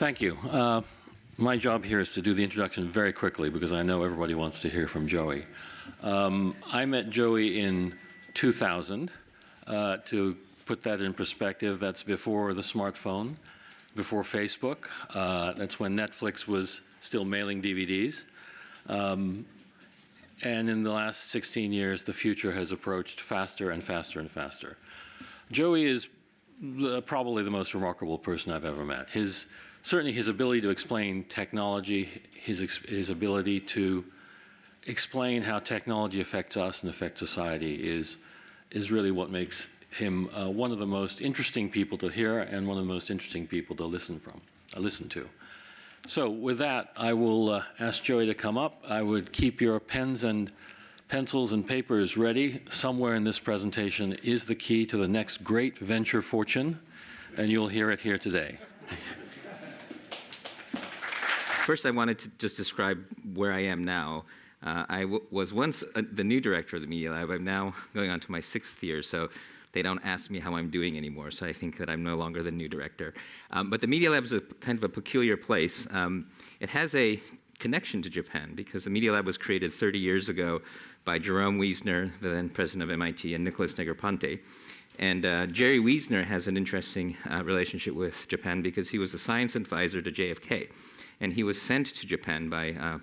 Thank you. My job here is to do the introduction very quickly because I know everybody wants to hear from Joi. I met Joi in 2000. To put that in perspective, that's before the smartphone, before Facebook. That's when Netflix was still mailing DVDs. And in the last 16 years, the future has approached faster and faster and faster. Joi is probably the most remarkable person I've ever met. Certainly his ability to explain technology, his ability to explain how technology affects us and affects society is really what makes him one of the most interesting people to hear and one of the most interesting people to listen to. So with that, I will ask Joi to come up. I would keep your pens and pencils and papers ready. Somewhere in this presentation is the key to the next great venture fortune, and you'll hear it here today. First, I wanted to just describe where I am now. I was once the new director of the Media Lab. I'm now going on to my 6th year, so they don't ask me how I'm doing anymore, so I think that I'm no longer the new director. But the Media Lab is a kind of a peculiar place. It has a connection to Japan because the Media Lab was created 30 years ago by Jerome Wiesner, the then president of MIT, and Nicholas Negroponte. And Jerry Wiesner has an interesting relationship with Japan because he was a science advisor to JFK. And he was sent to Japan by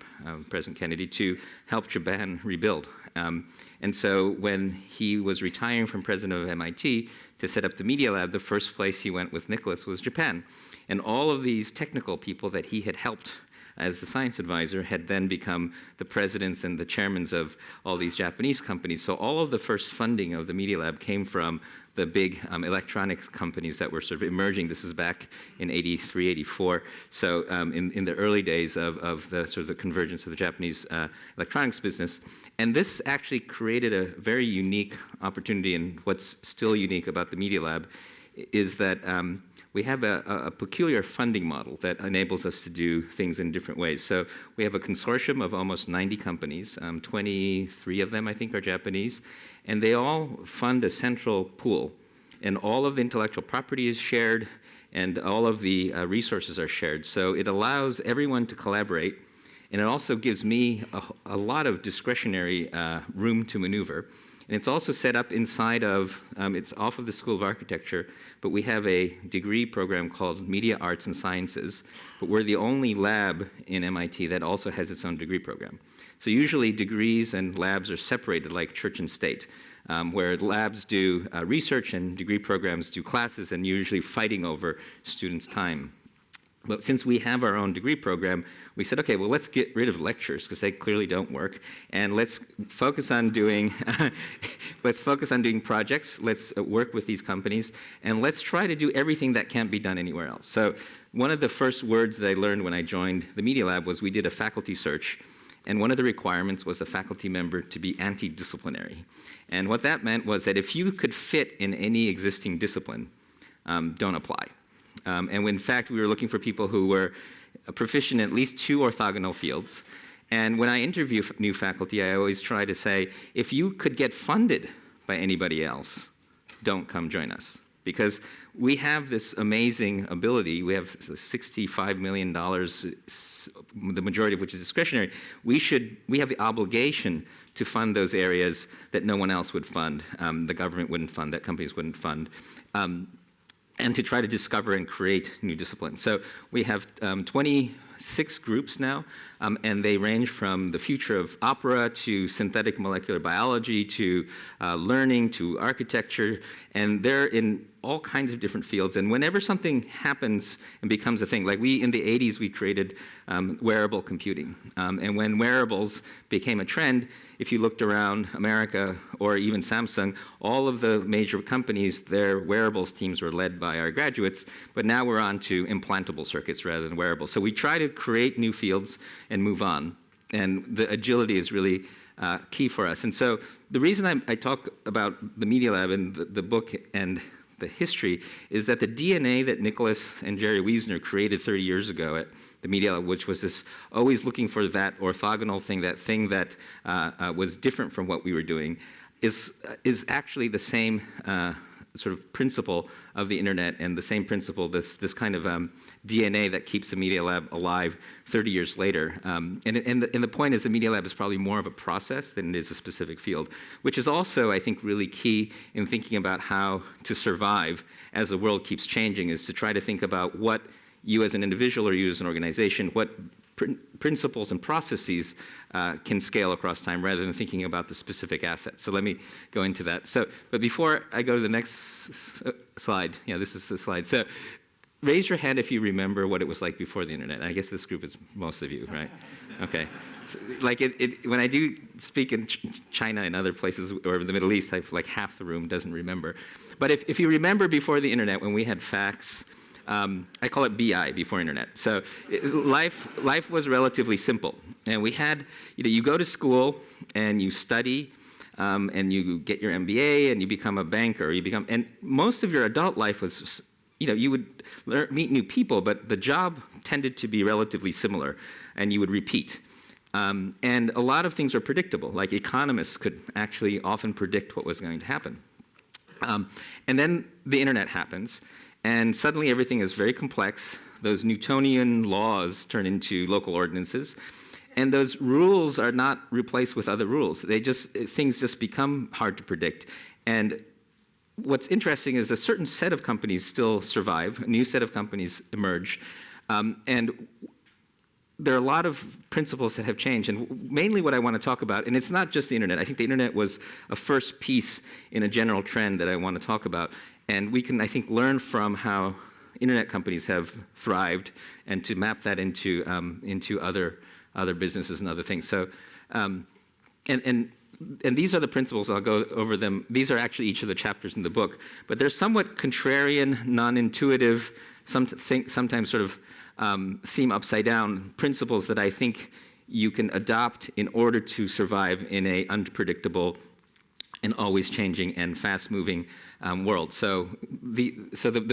President Kennedy to help Japan rebuild. And so when he was retiring from president of MIT to set up the Media Lab, the first place he went with Nicholas was Japan. And all of these technical people that he had helped as the science advisor had then become the presidents and the chairmen of all these Japanese companies. So all of the first funding of the Media Lab came from the big electronics companies that were sort of emerging. This is back in 83, 84. So in the early days of the sort of the convergence of the Japanese electronics business. And this actually created a very unique opportunity, and what's still unique about the Media Lab is that we have a peculiar funding model that enables us to do things in different ways. So we have a consortium of almost 90 companies, 23 of them I think are Japanese, and they all fund a central pool. And all of the intellectual property is shared, and all of the resources are shared. So it allows everyone to collaborate, and it also gives me a lot of discretionary room to maneuver. And it's also set up inside of, it's off of the School of Architecture, but we have a degree program called Media Arts and Sciences, but we're the only lab in MIT that also has its own degree program. So usually degrees and labs are separated like church and state, where labs do research and degree programs do classes and usually fighting over students' time. But since we have our own degree program, we said, okay, well, let's get rid of lectures because they clearly don't work, and let's focus on doing projects. Let's work with these companies, and let's try to do everything that can't be done anywhere else. So one of the first words that I learned when I joined the Media Lab was we did a faculty search, and one of the requirements was a faculty member to be anti-disciplinary. And what that meant was that if you could fit in any existing discipline, don't apply. And in fact, we were looking for people who were proficient in at least 2 orthogonal fields. And when I interview new faculty, I always try to say, if you could get funded by anybody else, don't come join us. Because we have this amazing ability. We have $65 million, the majority of which is discretionary. We have the obligation to fund those areas that no one else would fund, the government wouldn't fund, that companies wouldn't fund. And to try to discover and create new disciplines. So we have 26 groups now, and they range from the future of opera to synthetic molecular biology to learning to architecture, and they're in all kinds of different fields. And whenever something happens and becomes a thing, like in the 80s, we created wearable computing. And when wearables became a trend, if you looked around America or even Samsung, all of the major companies, their wearables teams were led by our graduates, but now we're on to implantable circuits rather than wearables. So we try to create new fields and move on. And the agility is really key for us. And so the reason I talk about the Media Lab and the book and the history is that the DNA that Nicholas and Jerry Wiesner created 30 years ago at the Media Lab, which was this always looking for that orthogonal thing, that thing that was different from what we were doing, is actually the same sort of principle of the internet and the same principle, this kind of DNA that keeps the Media Lab alive 30 years later. And the point is the Media Lab is probably more of a process than it is a specific field, which is also, I think, really key in thinking about how to survive as the world keeps changing, is to try to think about what you as an individual or you as an organization, what principles and processes can scale across time rather than thinking about the specific assets. So let me go into that. But before I go to the next slide, this is the slide. So raise your hand if you remember what it was like before the internet. I guess this group is most of you, right? Okay. So, when I do speak in China and other places or the Middle East, like half the room doesn't remember. But if you remember before the internet, when we had fax, I call it BI, before internet. So life was relatively simple. And we had, you go to school and you study and you get your MBA and you become a banker. And most of your adult life was, you would meet new people, but the job tended to be relatively similar and you would repeat. And a lot of things were predictable, like economists could actually often predict what was going to happen. And then the internet happens. And suddenly everything is very complex. Those Newtonian laws turn into local ordinances. And those rules are not replaced with other rules. Things just become hard to predict. And what's interesting is a certain set of companies still survive. A new set of companies emerge. And there are a lot of principles that have changed. And mainly what I want to talk about, and it's not just the internet. I think the internet was a first piece in a general trend that I want to talk about. And we can, I think, learn from how internet companies have thrived and to map that into other businesses and other things. So, and these are the principles. I'll go over them. These are actually each of the chapters in the book. But they're somewhat contrarian, non-intuitive, sometimes sort of seem upside down principles that I think you can adopt in order to survive in an unpredictable and always changing and fast-moving world. So the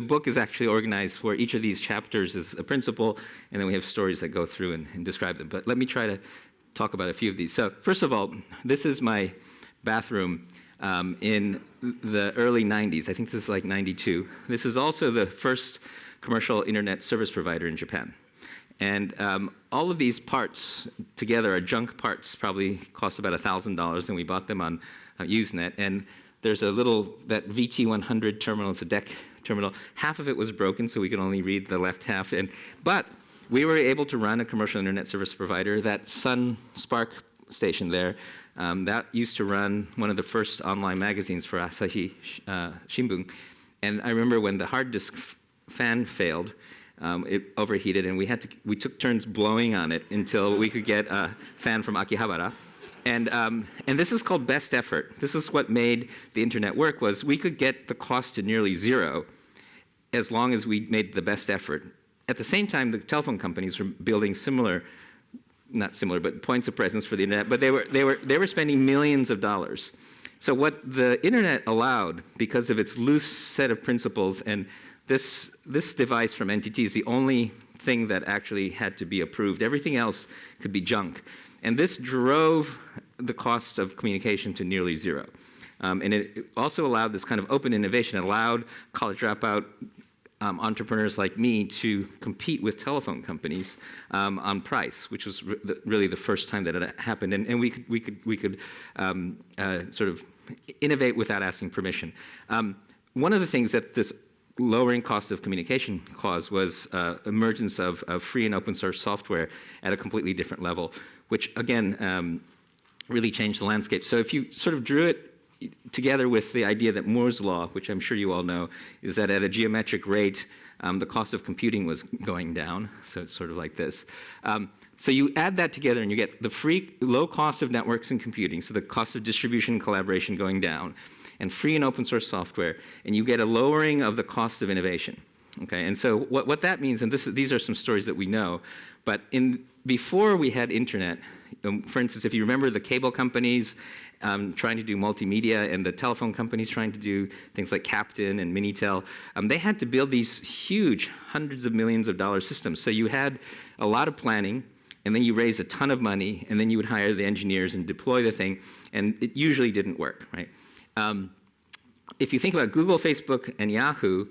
book is actually organized where each of these chapters is a principle, and then we have stories that go through and describe them. But let me try to talk about a few of these. So first of all, this is my bathroom in the early 90s. I think this is like 92. This is also the first commercial internet service provider in Japan. And all of these parts together are junk parts, probably cost about $1,000, and we bought them on Usenet. And there's that VT100 terminal, it's a DEC terminal. Half of it was broken, so we could only read the left half. But we were able to run a commercial internet service provider. That Sun Spark station there, that used to run one of the first online magazines for Asahi Shimbun. And I remember when the hard disk fan failed, it overheated, and we took turns blowing on it until we could get a fan from Makihara. And this is called best effort. This is what made the internet work, was we could get the cost to nearly zero as long as we made the best effort. At the same time, the telephone companies were building not similar, but points of presence for the internet, but they were spending millions of dollars. So what the internet allowed, because of its loose set of principles, and this device from NTT is the only thing that actually had to be approved. Everything else could be junk. And this drove the cost of communication to nearly zero. And it also allowed this kind of open innovation. It allowed college dropout entrepreneurs like me to compete with telephone companies on price, which was really the first time that it happened. And we could sort of innovate without asking permission. One of the things that this lowering cost of communication caused was emergence of free and open source software at a completely different level, which again really changed the landscape. So if you sort of drew it together with the idea that Moore's law, which I'm sure you all know, is that at a geometric rate, the cost of computing was going down. So it's sort of like this. So you add that together and you get the free, low cost of networks and computing, so the cost of distribution and collaboration going down, and free and open source software, and you get a lowering of the cost of innovation. Okay, and so what that means, and these are some stories that we know, but before we had internet, for instance, if you remember the cable companies trying to do multimedia and the telephone companies trying to do things like Captain and Minitel, they had to build these huge hundreds of millions of dollar systems. So you had a lot of planning, and then you raised a ton of money, and then you would hire the engineers and deploy the thing, and it usually didn't work, right? if you think about Google, Facebook, and Yahoo,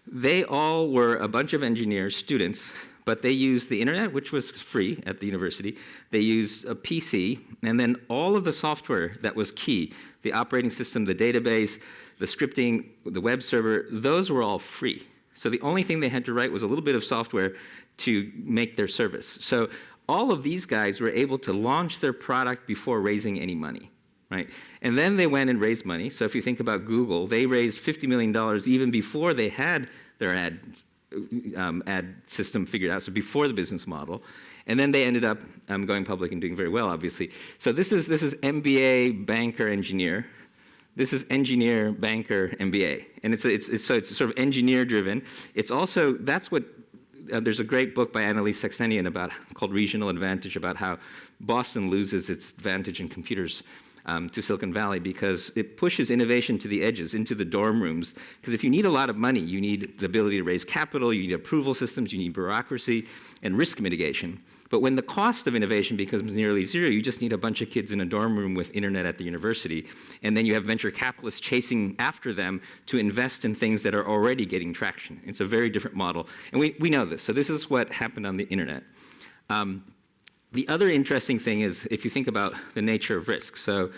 they all were a bunch of engineers, students, but they used the internet, which was free at the university. They used a PC, and then all of the software that was key, the operating system, the database, the scripting, the web server, those were all free. So the only thing they had to write was a little bit of software to make their service. So all of these guys were able to launch their product before raising any money. Right? And then they went and raised money. So if you think about Google, they raised $50 million even before they had their ad system figured out, so before the business model. And then they ended up going public and doing very well, obviously. So this is MBA, banker, engineer. This is engineer, banker, MBA. And it's sort of engineer-driven. It's also, that's what, there's a great book by Annalise Saxenian called Regional Advantage, about how Boston loses its advantage in computers to Silicon Valley because it pushes innovation to the edges, into the dorm rooms. Because if you need a lot of money, you need the ability to raise capital, you need approval systems, you need bureaucracy, and risk mitigation. But when the cost of innovation becomes nearly zero, you just need a bunch of kids in a dorm room with internet at the university, and then you have venture capitalists chasing after them to invest in things that are already getting traction. It's a very different model. And we know this. So this is what happened on the internet. The other interesting thing is if you think about the nature of risk. So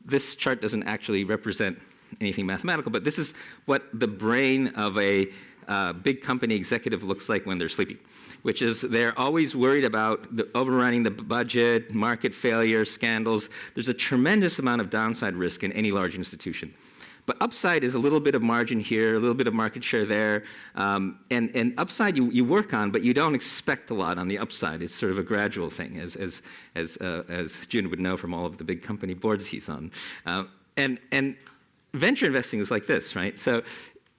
this chart doesn't actually represent anything mathematical, but this is what the brain of a big company executive looks like when they're sleeping, which is they're always worried about overrunning the budget, market failure, scandals. There's a tremendous amount of downside risk in any large institution. But upside is a little bit of margin here, a little bit of market share there. And upside you work on, but you don't expect a lot on the upside. It's sort of a gradual thing, as Jun would know from all of the big company boards he's on. And venture investing is like this, right? So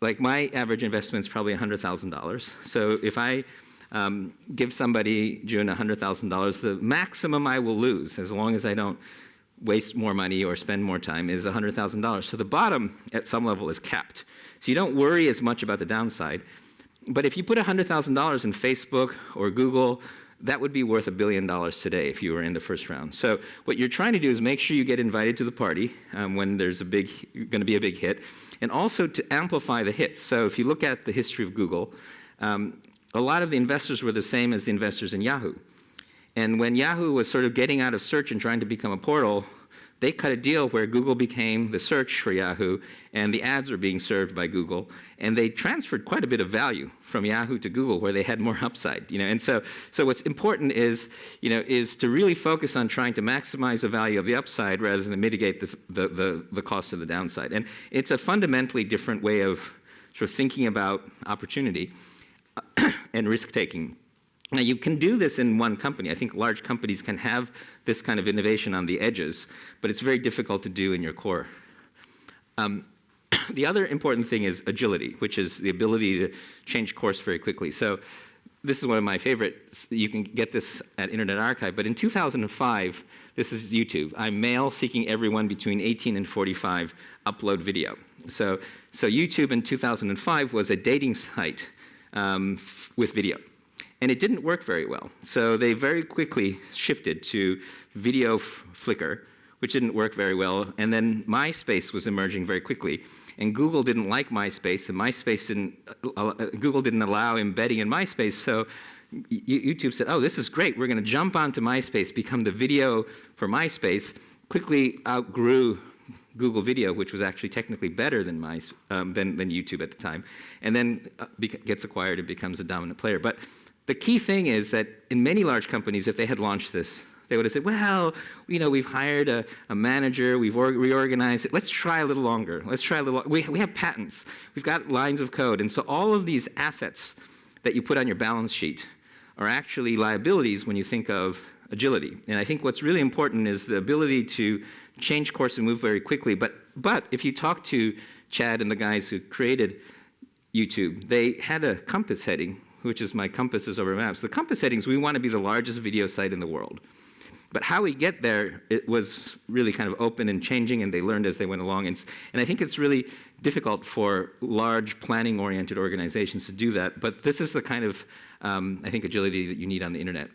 like my average investment is probably $100,000. So if I give somebody, Jun, $100,000, the maximum I will lose, as long as I don't waste more money or spend more time, is $100,000. So the bottom at some level is capped. So you don't worry as much about the downside. But if you put $100,000 in Facebook or Google, that would be worth $1 billion today if you were in the first round. So what you're trying to do is make sure you get invited to the party when there's going to be a big hit, and also to amplify the hits. So if you look at the history of Google, a lot of the investors were the same as the investors in Yahoo. And when Yahoo was sort of getting out of search and trying to become a portal, they cut a deal where Google became the search for Yahoo, and the ads were being served by Google. And they transferred quite a bit of value from Yahoo to Google, where they had more upside. And so what's important is to really focus on trying to maximize the value of the upside rather than mitigate the cost of the downside. And it's a fundamentally different way of sort of thinking about opportunity and risk-taking. Now, you can do this in one company. I think large companies can have this kind of innovation on the edges, but it's very difficult to do in your core. The other important thing is agility, which is the ability to change course very quickly. So this is one of my favorites. You can get this at Internet Archive. But in 2005, this is YouTube. I'm male, seeking everyone between 18 and 45, upload video. So YouTube in 2005 was a dating site with video. And it didn't work very well. So they very quickly shifted to video Flickr, which didn't work very well. And then MySpace was emerging very quickly. And Google didn't like MySpace, and Google didn't allow embedding in MySpace. So YouTube said, oh, this is great. We're going to jump onto MySpace, become the video for MySpace, quickly outgrew Google Video, which was actually technically better than YouTube at the time, and then gets acquired and becomes a dominant player. But the key thing is that in many large companies, if they had launched this, they would have said, well, we've hired a manager, we've reorganized it, let's try a little longer, let's try a little, we have patents, we've got lines of code, and so all of these assets that you put on your balance sheet are actually liabilities when you think of agility. And I think what's really important is the ability to change course and move very quickly, but if you talk to Chad and the guys who created YouTube, they had a compass heading, which is my compasses over maps. The compass headings, we want to be the largest video site in the world. But how we get there, it was really kind of open and changing, and they learned as they went along. And I think it's really difficult for large planning-oriented organizations to do that. But this is the kind of, I think, agility that you need on the internet.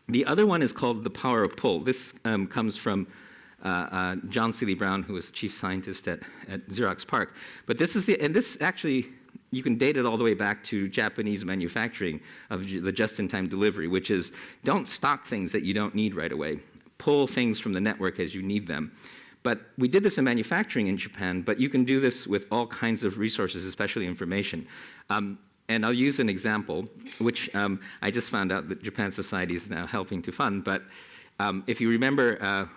The other one is called the power of pull. This comes from John Seeley Brown, who was the chief scientist at Xerox PARC. But this actually, you can date it all the way back to Japanese manufacturing of the just-in-time delivery, which is don't stock things that you don't need right away. Pull things from the network as you need them. But we did this in manufacturing in Japan, but you can do this with all kinds of resources, especially information. And I'll use an example, which I just found out that Japan Society is now helping to fund. But if you remember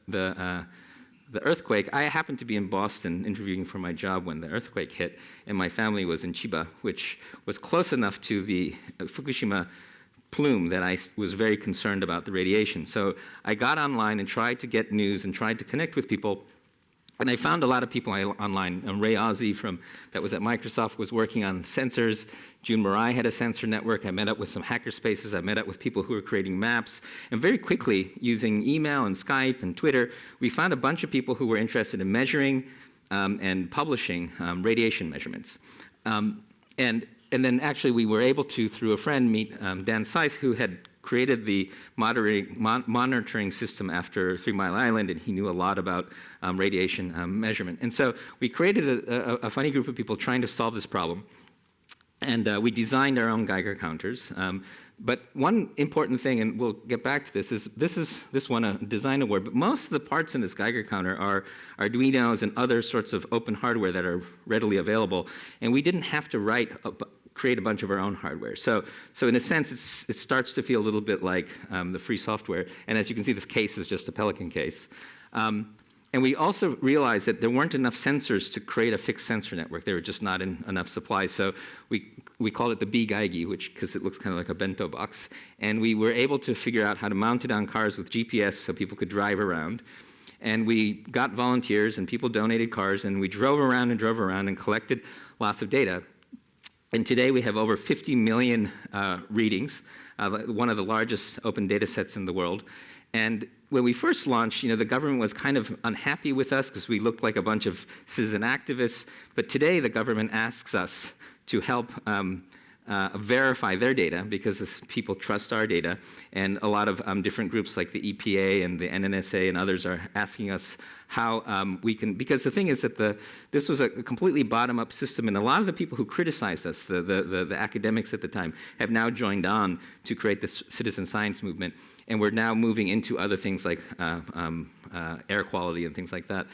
the earthquake, I happened to be in Boston interviewing for my job when the earthquake hit, and my family was in Chiba, which was close enough to the Fukushima plume that I was very concerned about the radiation. So I got online and tried to get news and tried to connect with people. And I found a lot of people online. Ray Ozzie that was at Microsoft was working on sensors. June Murai had a sensor network. I met up with some hacker spaces. I met up with people who were creating maps. And very quickly, using email and Skype and Twitter, we found a bunch of people who were interested in measuring and publishing radiation measurements. And then actually we were able to, through a friend, meet Dan Seith, who had created the monitoring system after 3 Mile Island, and he knew a lot about radiation measurement. And so we created a funny group of people trying to solve this problem. And we designed our own Geiger counters. But one important thing, and we'll get back to this won a design award, but most of the parts in this Geiger counter are Arduinos and other sorts of open hardware that are readily available. And we didn't have to create a bunch of our own hardware. So in a sense, it starts to feel a little bit like the free software. And as you can see, this case is just a Pelican case. And we also realized that there weren't enough sensors to create a fixed sensor network. There were just not enough supplies. So we called it the B-Geigi, because it looks kind of like a bento box. And we were able to figure out how to mount it on cars with GPS so people could drive around. And we got volunteers, and people donated cars, and we drove around and collected lots of data. And today we have over 50 million readings, one of the largest open data sets in the world. And when we first launched, the government was kind of unhappy with us because we looked like a bunch of citizen activists. But today the government asks us to help verify their data because people trust our data. And a lot of different groups like the EPA and the NNSA and others are asking us how we can, because the thing is that this was a completely bottom-up system, and a lot of the people who criticized us, the academics at the time, have now joined on to create this citizen science movement, and we're now moving into other things like air quality and things like that.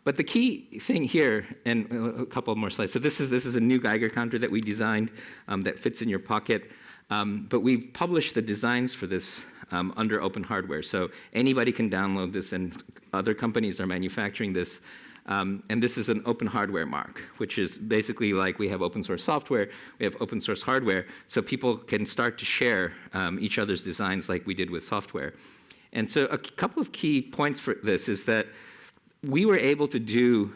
But the key thing here, and a couple more slides. So this is a new Geiger counter that we designed that fits in your pocket. But we've published the designs for this under open hardware. So anybody can download this, and other companies are manufacturing this. And this is an open hardware mark, which is basically like we have open source software, we have open source hardware, so people can start to share each other's designs like we did with software. And so a couple of key points for this is that we were able to do,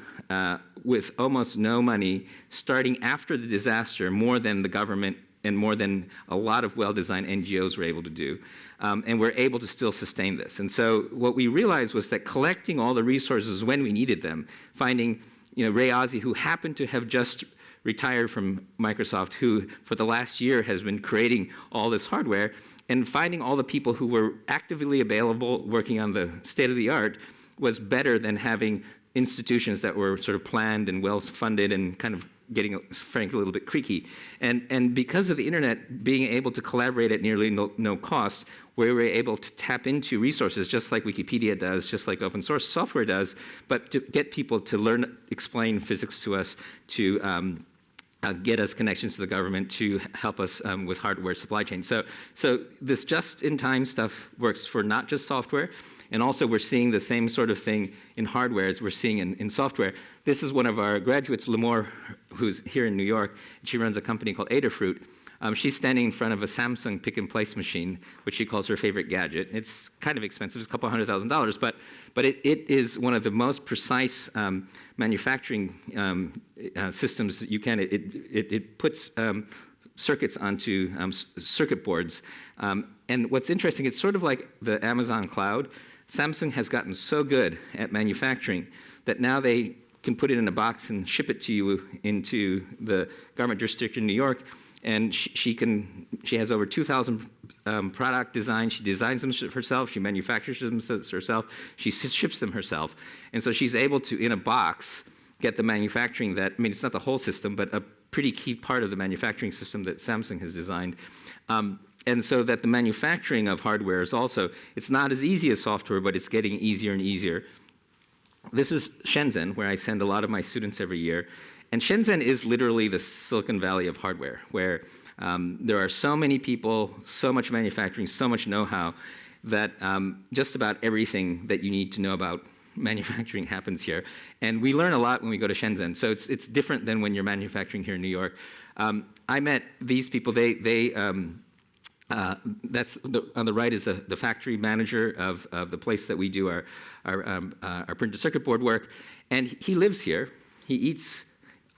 with almost no money, starting after the disaster, more than the government and more than a lot of well-designed NGOs were able to do. And we're able to still sustain this. And so what we realized was that collecting all the resources when we needed them, finding Ray Ozzie, who happened to have just retired from Microsoft, who for the last year has been creating all this hardware, and finding all the people who were actively available working on the state-of-the-art was better than having institutions that were sort of planned and well-funded and kind of getting, frankly, a little bit creaky. And because of the internet being able to collaborate at nearly no cost, we were able to tap into resources just like Wikipedia does, just like open source software does, but to get people to explain physics to us, to get us connections to the government, to help us with hardware supply chain. So this just-in-time stuff works for not just software, and also we're seeing the same sort of thing in hardware as we're seeing in software. This is one of our graduates, Limor, who's here in New York. She runs a company called Adafruit. She's standing in front of a Samsung pick-and-place machine, which she calls her favorite gadget. It's kind of expensive, it's a couple $100,000, but it is one of the most precise manufacturing systems that you can. It puts circuits onto circuit boards. And what's interesting, it's sort of like the Amazon cloud. Samsung has gotten so good at manufacturing that now they can put it in a box and ship it to you into the government district in New York. and she has over 2,000 product designs. She designs them herself. She manufactures them herself. She ships them herself. And so she's able to, in a box, get the manufacturing that, I mean, it's not the whole system, but a pretty key part of the manufacturing system that Samsung has designed. And so that the manufacturing of hardware is also, it's not as easy as software, but it's getting easier and easier. This is Shenzhen, where I send a lot of my students every year. And Shenzhen is literally the Silicon Valley of hardware, where there are so many people, so much manufacturing, so much know-how, that just about everything that you need to know about manufacturing happens here. And we learn a lot when we go to Shenzhen. So it's different than when you're manufacturing here in New York. I met these people. That's on the right is the factory manager of the place that we do our printed circuit board work. And he lives here. He eats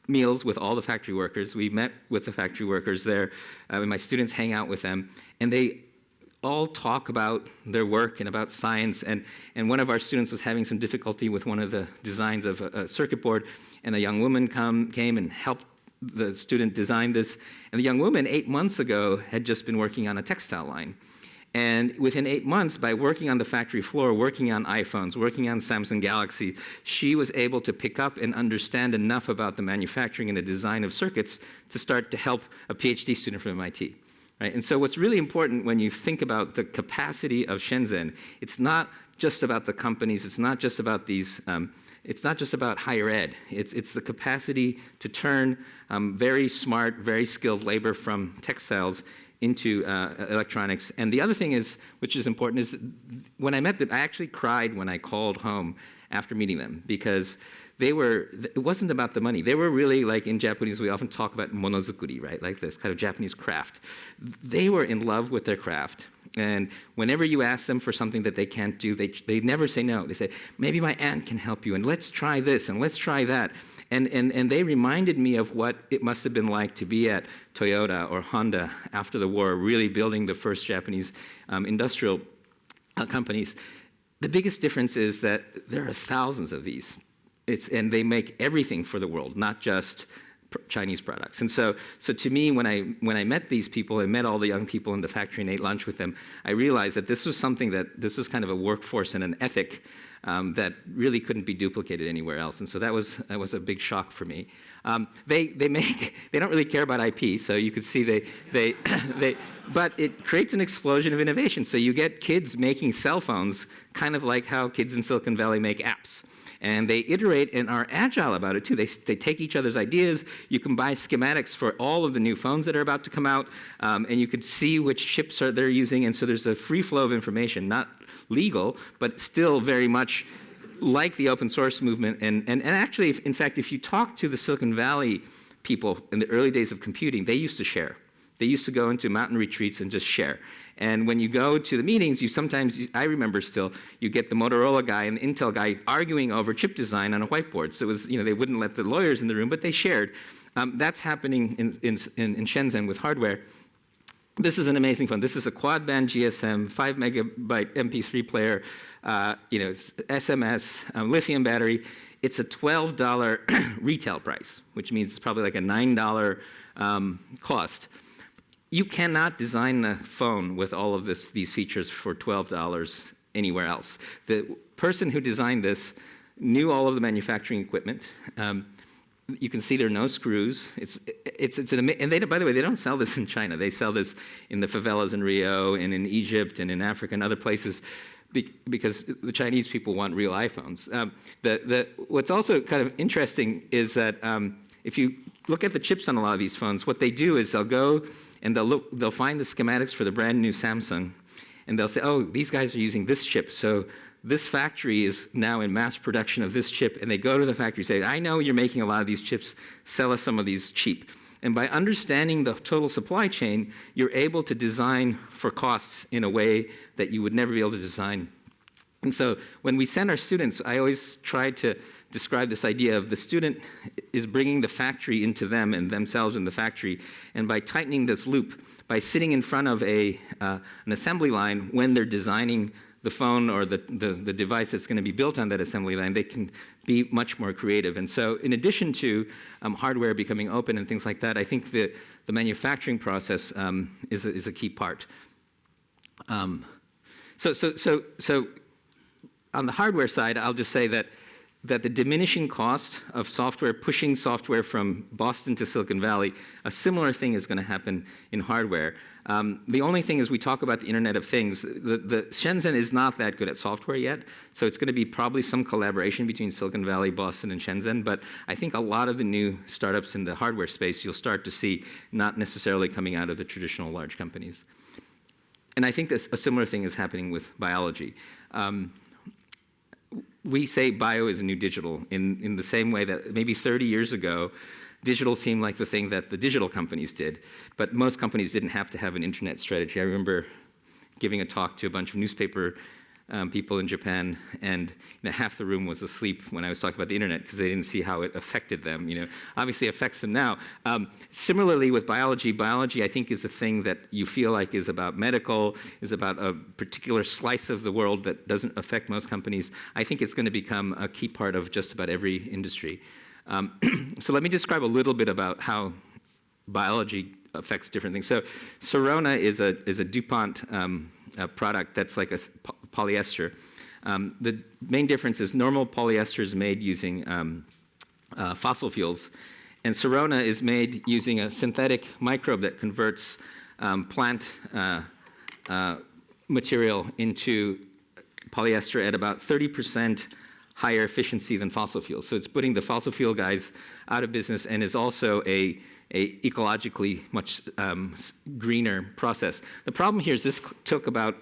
meals with all the factory workers. We met with the factory workers there, and my students hang out with them. And they all talk about their work and about science. And one of our students was having some difficulty with one of the designs of a circuit board, and a young woman came and helped the student design this. And the young woman, 8 months ago, had just been working on a textile line. And within 8 months, by working on the factory floor, working on iPhones, working on Samsung Galaxy, she was able to pick up and understand enough about the manufacturing and the design of circuits to start to help a PhD student from MIT. Right? And so what's really important when you think about the capacity of Shenzhen, it's not just about the companies, it's not just about these, it's not just about higher ed. It's the capacity to turn very smart, very skilled labor from textiles into electronics. And the other thing is, which is important, is when I met them, I actually cried when I called home after meeting them, because it wasn't about the money. They were really, like in Japanese, we often talk about monozukuri, right? Like this kind of Japanese craft. They were in love with their craft. And whenever you ask them for something that they can't do, they never say no. They say, maybe my aunt can help you, and let's try this, and let's try that. And they reminded me of what it must have been like to be at Toyota or Honda after the war, really building the first Japanese industrial companies. The biggest difference is that there are thousands of these. And they make everything for the world, not just Chinese products. And so to me, when I met these people and met all the young people in the factory and ate lunch with them, I realized that this was something this was kind of a workforce and an ethic that really couldn't be duplicated anywhere else. And so that was a big shock for me. They don't really care about IP, so you could see but it creates an explosion of innovation. So you get kids making cell phones, kind of like how kids in Silicon Valley make apps. And they iterate and are agile about it too. They take each other's ideas. You can buy schematics for all of the new phones that are about to come out, and you could see which chips they're using. And so there's a free flow of information, not legal, but still very much like the open source movement. And actually, in fact, if you talk to the Silicon Valley people in the early days of computing, they used to share. They used to go into mountain retreats and just share. And when you go to the meetings, I remember still, you get the Motorola guy and the Intel guy arguing over chip design on a whiteboard. So it was, they wouldn't let the lawyers in the room, but they shared. That's happening in Shenzhen with hardware. This is an amazing phone. This is a quad-band GSM, 5 megabyte MP3 player, SMS, lithium battery. It's a $12 retail price, which means it's probably like a $9 cost. You cannot design a phone with all of these features for $12 anywhere else. The person who designed this knew all of the manufacturing equipment. You can see there are no screws. And by the way, they don't sell this in China. They sell this in the favelas in Rio and in Egypt and in Africa and other places because the Chinese people want real iPhones. What's also kind of interesting is that if you look at the chips on a lot of these phones, what they do is they'll go and they'll find the schematics for the brand new Samsung, and they'll say, oh, these guys are using this chip, so this factory is now in mass production of this chip, and they go to the factory and say, I know you're making a lot of these chips, sell us some of these cheap. And by understanding the total supply chain, you're able to design for costs in a way that you would never be able to design. And so when we send our students, I always try to describe this idea of the student is bringing the factory into them and themselves in the factory. And by tightening this loop, by sitting in front of an assembly line when they're designing the phone or the device that's going to be built on that assembly line, they can be much more creative. And so in addition to hardware becoming open and things like that, I think the manufacturing process is a key part. So on the hardware side, I'll just say that the diminishing cost of software, pushing software from Boston to Silicon Valley, a similar thing is going to happen in hardware. The only thing is we talk about the Internet of Things. The Shenzhen is not that good at software yet, so it's going to be probably some collaboration between Silicon Valley, Boston, and Shenzhen, but I think a lot of the new startups in the hardware space you'll start to see not necessarily coming out of the traditional large companies. And I think a similar thing is happening with biology. We say bio is a new digital in the same way that maybe 30 years ago, digital seemed like the thing that the digital companies did, but most companies didn't have to have an internet strategy. I remember giving a talk to a bunch of newspaper people in Japan, and half the room was asleep when I was talking about the internet because they didn't see how it affected them. Obviously it affects them now. Similarly with biology, I think is a thing that you feel like is about medical, is about a particular slice of the world that doesn't affect most companies. I think it's going to become a key part of just about every industry. So let me describe a little bit about how biology affects different things. So Sorona is a DuPont product that's like a polyester. The main difference is normal polyester is made using fossil fuels, and Sorona is made using a synthetic microbe that converts plant material into polyester at about 30% higher efficiency than fossil fuels. So it's putting the fossil fuel guys out of business and is also a ecologically much greener process. The problem here is this took about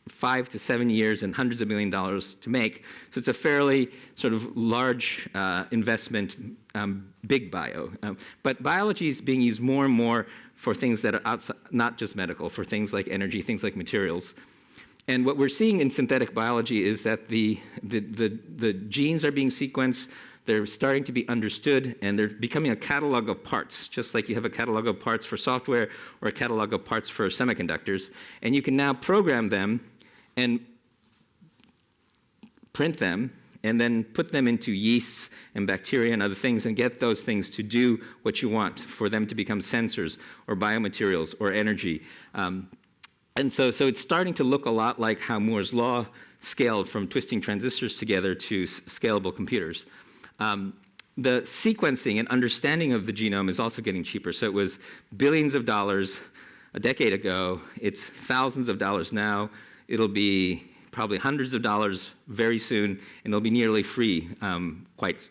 5 to 7 years and hundreds of $millions of millions to make. So it's a fairly sort of large investment, big bio. But biology is being used more and more for things that are outside, not just medical, for things like energy, things like materials. And what we're seeing in synthetic biology is that the genes are being sequenced, they're starting to be understood, and they're becoming a catalog of parts, just like you have a catalog of parts for software or a catalog of parts for semiconductors. And you can now program them and print them and then put them into yeasts and bacteria and other things and get those things to do what you want, for them to become sensors or biomaterials or energy. And so it's starting to look a lot like how Moore's law scaled from twisting transistors together to scalable computers. The sequencing and understanding of the genome is also getting cheaper. So it was billions of dollars a decade ago. It's thousands of dollars now. It'll be probably hundreds of dollars very soon, and it'll be nearly free quite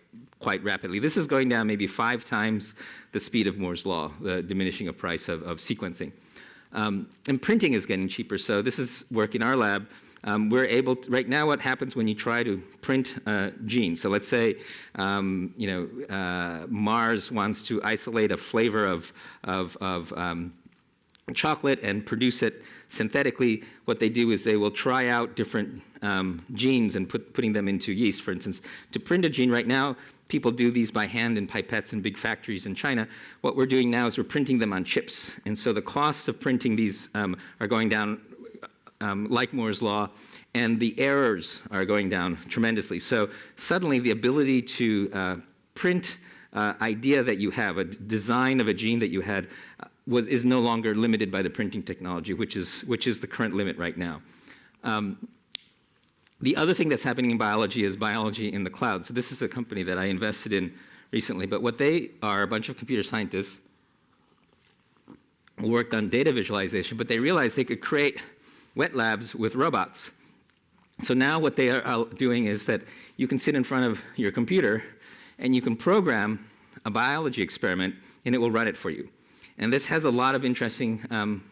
rapidly. This is going down maybe 5 times the speed of Moore's law, the diminishing of price of sequencing. And printing is getting cheaper. So this is work in our lab. We're able to, right now what happens when you try to print a gene. So let's say Mars wants to isolate a flavor of chocolate and produce it synthetically. What they do is they will try out different genes and putting them into yeast, for instance. To print a gene right now, people do these by hand in pipettes in big factories in China. What we're doing now is we're printing them on chips. And so the costs of printing these are going down like Moore's law, and the errors are going down tremendously. So suddenly the ability to print idea that you have, a design of a gene that you had, is no longer limited by the printing technology, which is the current limit right now. The other thing that's happening in biology is biology in the cloud. So this is a company that I invested in recently, but what they are, a bunch of computer scientists who worked on data visualization, but they realized they could create wet labs with robots. So now what they are doing is that you can sit in front of your computer and you can program a biology experiment and it will run it for you. And this has a lot of interesting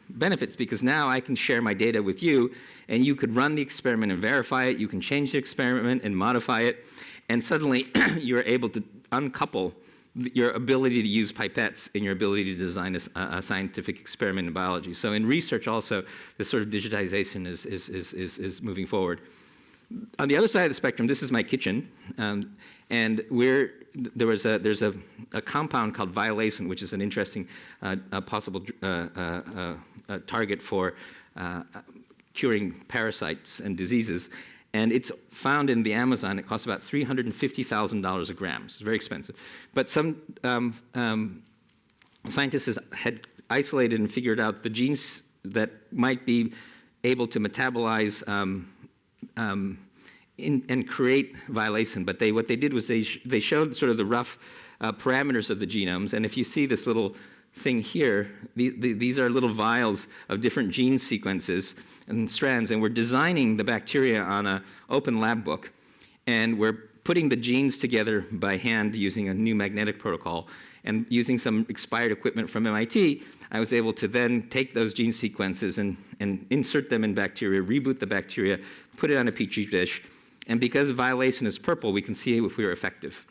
benefits, because now I can share my data with you and you could run the experiment and verify it. You can change the experiment and modify it. And suddenly you're able to uncouple your ability to use pipettes and your ability to design a scientific experiment in biology. So in research also, this sort of digitization is moving forward. On the other side of the spectrum, this is my kitchen. And there's a compound called violacin, which is an interesting possible target for curing parasites and diseases. And it's found in the Amazon. It costs about $350,000 a gram. It's very expensive. But some scientists had isolated and figured out the genes that might be able to metabolize and create violacin. But what they did was they showed sort of the rough parameters of the genomes. And if you see this little thing here, these are little vials of different gene sequences and strands. And we're designing the bacteria on an open lab book. And we're putting the genes together by hand using a new magnetic protocol. And using some expired equipment from MIT, I was able to then take those gene sequences and insert them in bacteria, reboot the bacteria, put it on a petri dish. And because violacin is purple, we can see if we were effective.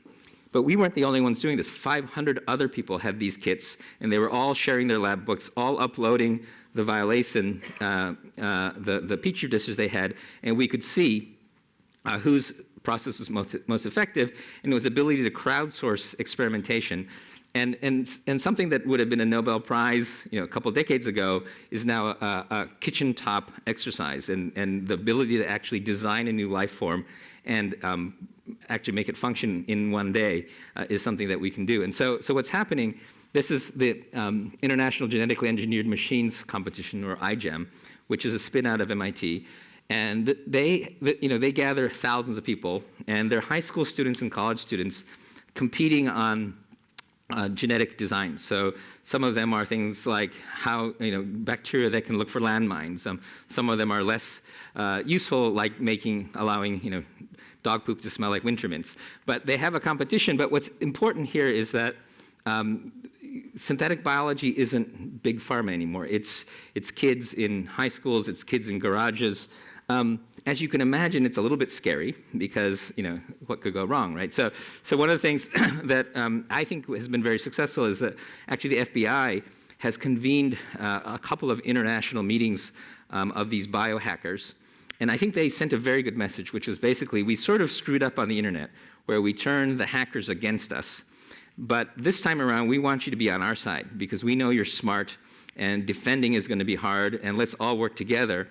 But we weren't the only ones doing this. 500 other people had these kits, and they were all sharing their lab books, all uploading the violacin, the petri dishes they had, and we could see whose process was most effective, and it was ability to crowdsource experimentation. And something that would have been a Nobel Prize, a couple decades ago is now a kitchen top exercise, and the ability to actually design a new life form and actually make it function in one day is something that we can do. And so what's happening, this is the International Genetically Engineered Machines Competition, or IGEM, which is a spin out of MIT. And they gather thousands of people, and they're high school students and college students competing on genetic design. So some of them are things like how, bacteria that can look for landmines. Some of them are less useful, like allowing, dog poop to smell like winter mints. But they have a competition. But what's important here is that synthetic biology isn't big pharma anymore. It's kids in high schools, it's kids in garages. As you can imagine, it's a little bit scary because, what could go wrong, right? So one of the things that I think has been very successful is that actually the FBI has convened a couple of international meetings of these biohackers. And I think they sent a very good message, which was basically, we sort of screwed up on the internet, where we turned the hackers against us. But this time around, we want you to be on our side, because we know you're smart, and defending is going to be hard, and let's all work together.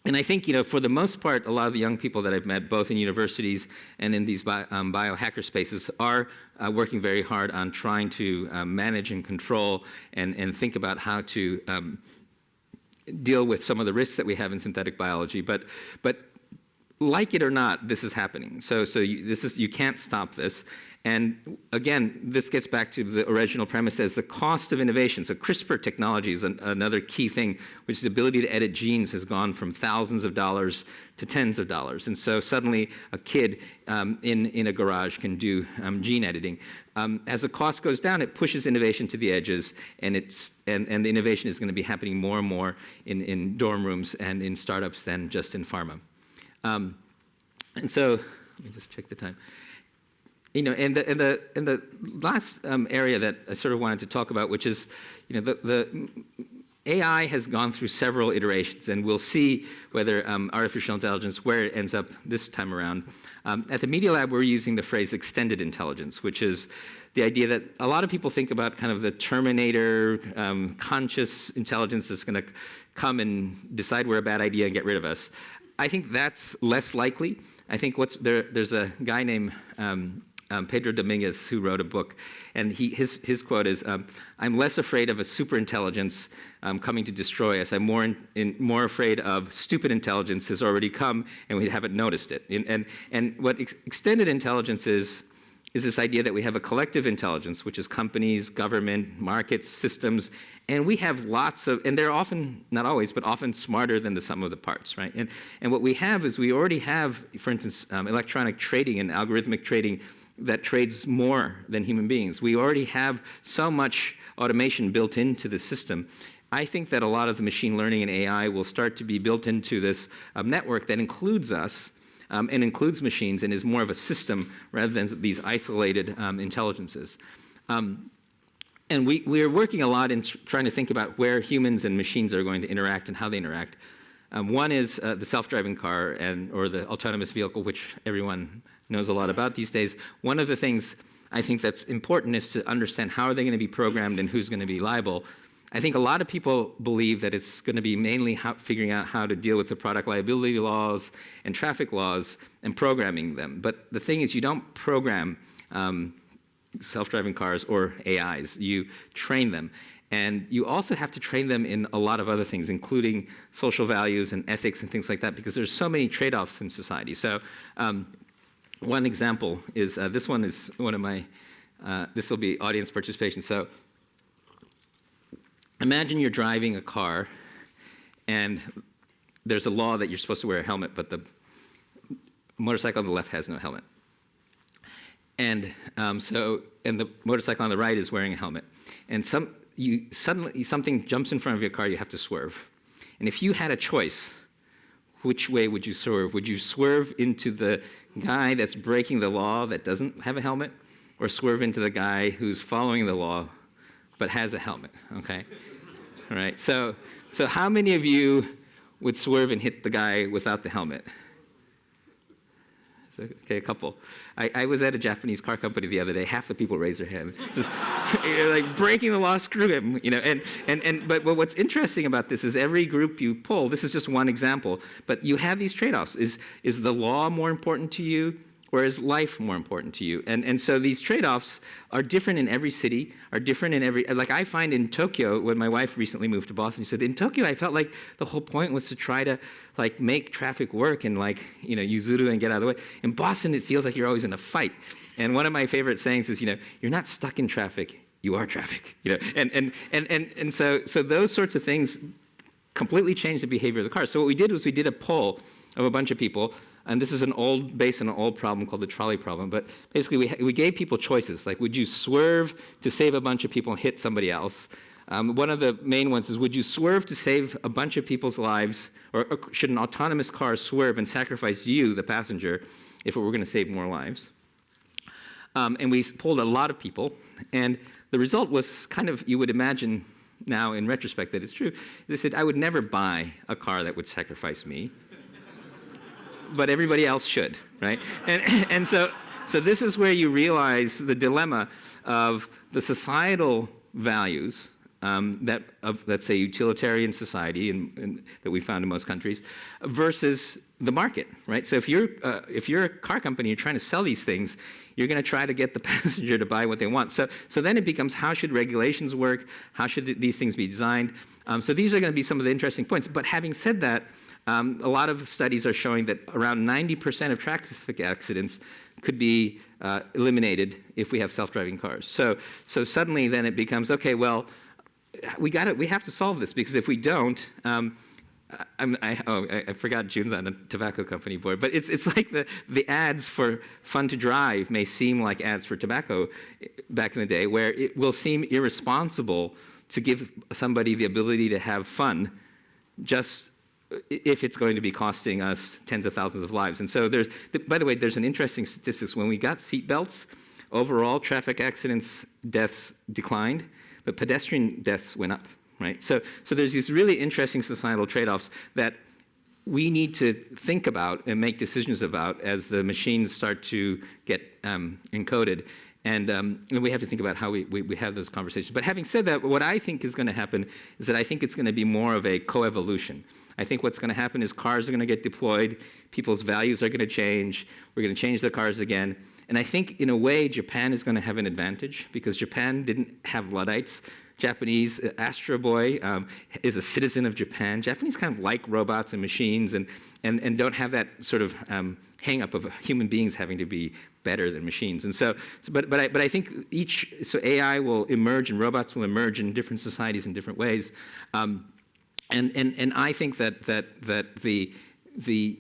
And I think, for the most part, a lot of the young people that I've met, both in universities and in these biohacker spaces, are working very hard on trying to manage and control and think about how to deal with some of the risks that we have in synthetic biology. But like it or not, this is happening. So you can't stop this. And again, this gets back to the original premise as the cost of innovation. So CRISPR technology is another key thing, which is the ability to edit genes has gone from thousands of dollars to tens of dollars. And so suddenly a kid in a garage can do gene editing. As the cost goes down, it pushes innovation to the edges, and the innovation is going to be happening more and more in dorm rooms and in startups than just in pharma. And so, let me just check the time. And the last area that I sort of wanted to talk about, which is, the AI has gone through several iterations, and we'll see whether artificial intelligence, where it ends up this time around. At the Media Lab, we're using the phrase extended intelligence, which is the idea that a lot of people think about kind of the Terminator, conscious intelligence that's going to come and decide we're a bad idea and get rid of us. I think that's less likely. I think there's a guy named Pedro Dominguez who wrote a book, and his quote is, "I'm less afraid of a superintelligence coming to destroy us. I'm more afraid of stupid intelligence has already come and we haven't noticed it." And what extended intelligence is this idea that we have a collective intelligence, which is companies, government, markets, systems, and we have lots of, and they're often, not always, but often smarter than the sum of the parts, right? And what we have is we already have, for instance, electronic trading and algorithmic trading that trades more than human beings. We already have so much automation built into the system. I think that a lot of the machine learning and AI will start to be built into this network that includes us, and includes machines, and is more of a system rather than these isolated intelligences. And we are working a lot in trying to think about where humans and machines are going to interact and how they interact. One is the self-driving car or the autonomous vehicle, which everyone knows a lot about these days. One of the things I think that's important is to understand how are they going to be programmed and who's going to be liable. I think a lot of people believe that it's going to be mainly figuring out how to deal with the product liability laws and traffic laws and programming them. But the thing is, you don't program self-driving cars or AIs. You train them. And you also have to train them in a lot of other things, including social values and ethics and things like that, because there's so many trade-offs in society. So one example is, this one is one of my, this will be audience participation. So imagine you're driving a car, and there's a law that you're supposed to wear a helmet, but the motorcycle on the left has no helmet. And and the motorcycle on the right is wearing a helmet. And suddenly something jumps in front of your car, you have to swerve. And if you had a choice, which way would you swerve? Would you swerve into the guy that's breaking the law that doesn't have a helmet, or swerve into the guy who's following the law but has a helmet? Okay. All right. So how many of you would swerve and hit the guy without the helmet? Okay, a couple. I was at a Japanese car company the other day. Half the people raised their hand. Just, like, breaking the law, screw him, you know. But what's interesting about this is every group you poll, this is just one example, but you have these trade-offs. Is the law more important to you, or is life more important to you? And so these trade-offs are different in every city, are different in every, like I find in Tokyo, when my wife recently moved to Boston, she said, in Tokyo, I felt like the whole point was to try to like make traffic work and like, you know, yuzuru and get out of the way. In Boston, it feels like you're always in a fight. And one of my favorite sayings is, you know, you're not stuck in traffic, you are traffic. You know, and so those sorts of things completely change the behavior of the car. So what we did was we did a poll of a bunch of people. And this is based on an old problem called the trolley problem. But basically, we gave people choices. Like, would you swerve to save a bunch of people and hit somebody else? One of the main ones is, would you swerve to save a bunch of people's lives? Or should an autonomous car swerve and sacrifice you, the passenger, if it were going to save more lives? And we polled a lot of people. And the result was kind of, you would imagine now in retrospect that it's true. They said, I would never buy a car that would sacrifice me. But everybody else should, right? And so this is where you realize the dilemma of the societal values let's say, utilitarian society and that we found in most countries, versus the market, right? So if you're a car company, you're trying to sell these things, you're going to try to get the passenger to buy what they want. So then it becomes, how should regulations work? How should these things be designed? So these are going to be some of the interesting points. But having said that, a lot of studies are showing that around 90% of traffic accidents could be eliminated if we have self-driving cars. So suddenly then it becomes, okay, well, we have to solve this, because if we don't, I forgot June's on a tobacco company board, but it's like the ads for Fun to Drive may seem like ads for tobacco back in the day, where it will seem irresponsible to give somebody the ability to have fun just if it's going to be costing us tens of thousands of lives. And so by the way, there's an interesting statistics. When we got seatbelts, overall traffic accidents, deaths declined, but pedestrian deaths went up, right? So there's these really interesting societal trade-offs that we need to think about and make decisions about as the machines start to get encoded. And we have to think about how we have those conversations. But having said that, what I think is going to happen is that I think it's going to be more of a coevolution. I think what's going to happen is cars are going to get deployed, people's values are going to change, we're going to change the cars again. And I think, in a way, Japan is going to have an advantage, because Japan didn't have Luddites. Japanese, Astro Boy is a citizen of Japan. Japanese kind of like robots and machines and don't have that sort of hang-up of human beings having to be better than machines. And but I think AI will emerge and robots will emerge in different societies in different ways. And I think that the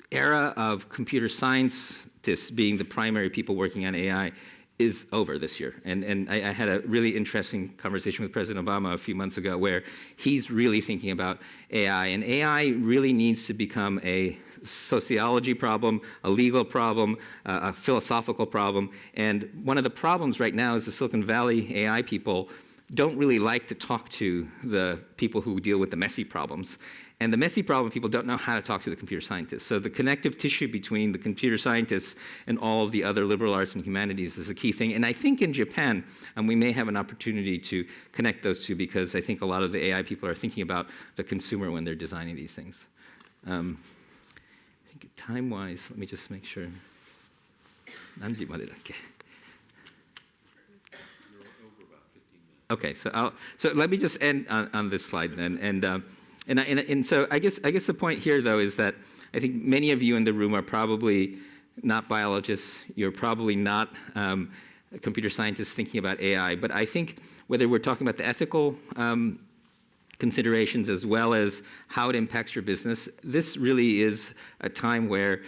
era of computer scientists being the primary people working on AI is over this year. And I had a really interesting conversation with President Obama a few months ago, where he's really thinking about AI. And AI really needs to become a sociology problem, a legal problem, a philosophical problem. And one of the problems right now is the Silicon Valley AI people don't really like to talk to the people who deal with the messy problems. And the messy problem people don't know how to talk to the computer scientists. So the connective tissue between the computer scientists and all of the other liberal arts and humanities is a key thing. And I think in Japan, we may have an opportunity to connect those two, because I think a lot of the AI people are thinking about the consumer when they're designing these things. I think time-wise, let me just make sure. 何時までだっけ? Okay, so let me just end on this slide then, and so I guess the point here though is that I think many of you in the room are probably not biologists. You're probably not computer scientists thinking about AI, but I think whether we're talking about the ethical considerations as well as how it impacts your business, this really is a time where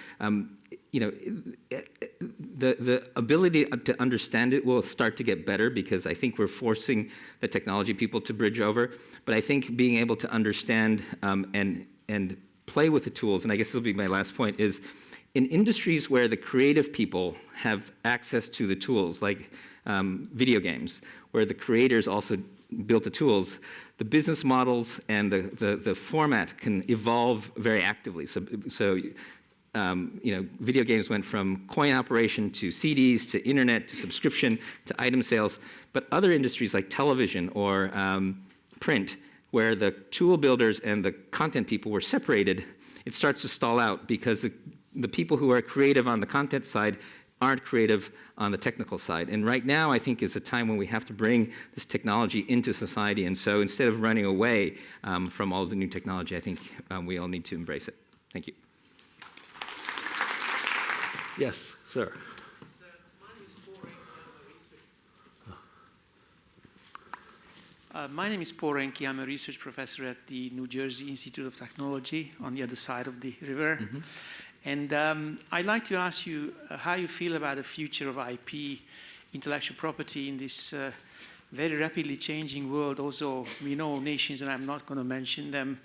the ability to understand it will start to get better, because I think we're forcing the technology people to bridge over. But I think being able to understand and play with the tools, and I guess this will be my last point, is in industries where the creative people have access to the tools, like video games, where the creators also built the tools, the business models and the format can evolve very actively. So video games went from coin operation to CDs to internet to subscription to item sales. But other industries like television or print, where the tool builders and the content people were separated, it starts to stall out, because the people who are creative on the content side aren't creative on the technical side. And right now, I think, is a time when we have to bring this technology into society. And so instead of running away from all the new technology, I think we all need to embrace it. Thank you. Yes, sir. My name is Paul Renke. I'm a research professor at the New Jersey Institute of Technology on the other side of the river. Mm-hmm. And I'd like to ask you how you feel about the future of IP, intellectual property, in this very rapidly changing world. Also, we know nations, and I'm not going to mention them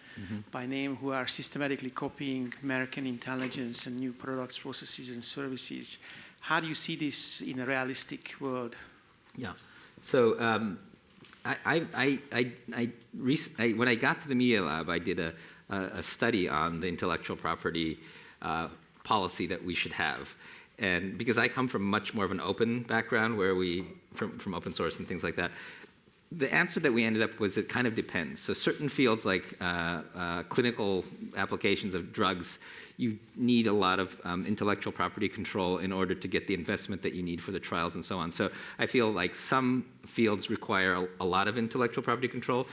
by name, who are systematically copying American intelligence and new products, processes, and services. How do you see this in a realistic world? Yeah. So when I got to the Media Lab, I did a study on the intellectual property policy that we should have. And because I come from much more of an open background, where from open source and things like that, the answer that we ended up was it kind of depends. So certain fields like clinical applications of drugs, you need a lot of intellectual property control in order to get the investment that you need for the trials and so on. So I feel like some fields require a lot of intellectual property control,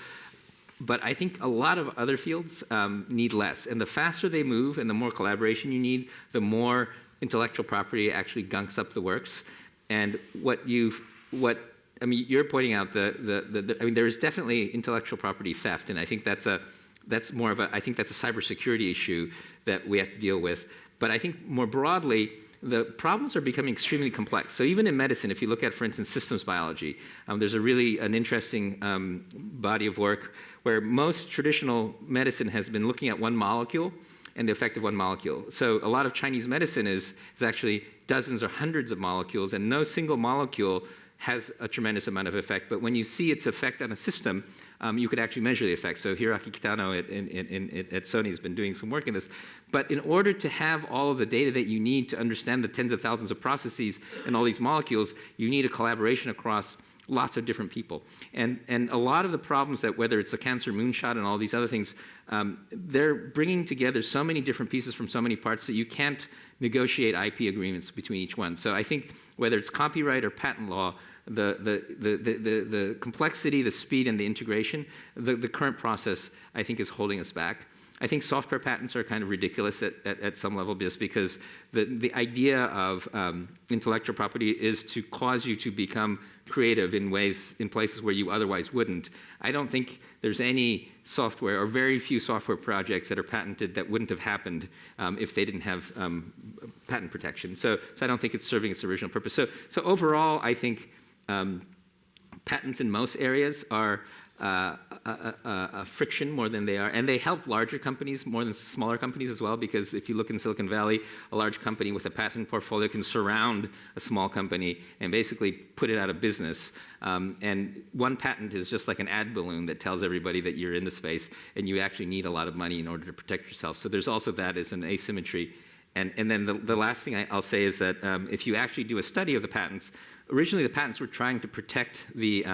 but I think a lot of other fields need less. And the faster they move and the more collaboration you need, the more intellectual property actually gunks up the works. And you're pointing out there is definitely intellectual property theft, and I think that's more of a cybersecurity issue that we have to deal with. But I think more broadly, the problems are becoming extremely complex. So even in medicine, if you look at, for instance, systems biology, there's an interesting body of work where most traditional medicine has been looking at one molecule and the effect of one molecule. So a lot of Chinese medicine is actually dozens or hundreds of molecules, and no single molecule has a tremendous amount of effect. But when you see its effect on a system, you could actually measure the effect. So Hiroaki Kitano at Sony has been doing some work in this. But in order to have all of the data that you need to understand the tens of thousands of processes and all these molecules, you need a collaboration across lots of different people. And a lot of the problems that, whether it's a cancer moonshot and all these other things, they're bringing together so many different pieces from so many parts that you can't negotiate IP agreements between each one. So I think whether it's copyright or patent law, the complexity, the speed, and the integration, the current process, I think, is holding us back. I think software patents are kind of ridiculous at some level, just because the idea of intellectual property is to cause you to become creative in places where you otherwise wouldn't. I don't think there's any software, or very few software projects that are patented that wouldn't have happened if they didn't have patent protection. So I don't think it's serving its original purpose. So overall, I think patents in most areas are a friction more than they are. And they help larger companies more than smaller companies as well, because if you look in Silicon Valley, a large company with a patent portfolio can surround a small company and basically put it out of business. And one patent is just like an ad balloon that tells everybody that you're in the space, and you actually need a lot of money in order to protect yourself. So there's also that as an asymmetry. And then the last thing I'll say is that if you actually do a study of the patents, originally the patents were trying to protect the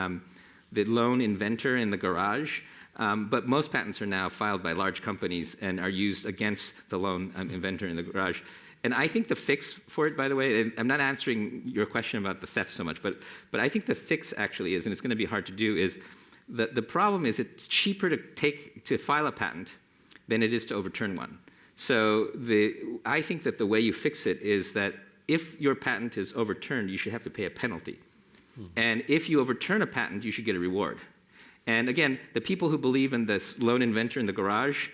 lone inventor in the garage, but most patents are now filed by large companies and are used against the lone inventor in the garage. And I think the fix for it, by the way, and I'm not answering your question about the theft so much, but I think the fix actually is, and it's going to be hard to do, is the problem is it's cheaper to file a patent than it is to overturn one. So I think that the way you fix it is that if your patent is overturned, you should have to pay a penalty. And if you overturn a patent, you should get a reward. And again, the people who believe in this lone inventor in the garage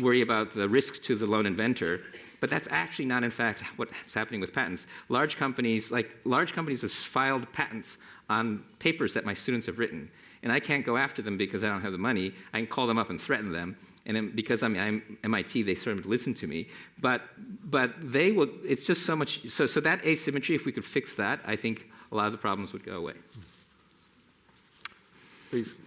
worry about the risks to the lone inventor, but that's actually not, in fact, what's happening with patents. Large companies have filed patents on papers that my students have written. And I can't go after them because I don't have the money. I can call them up and threaten them. And because I'm MIT, they sort of listen to me. But they will, it's just so much, so that asymmetry, if we could fix that, I think a lot of the problems would go away. Please.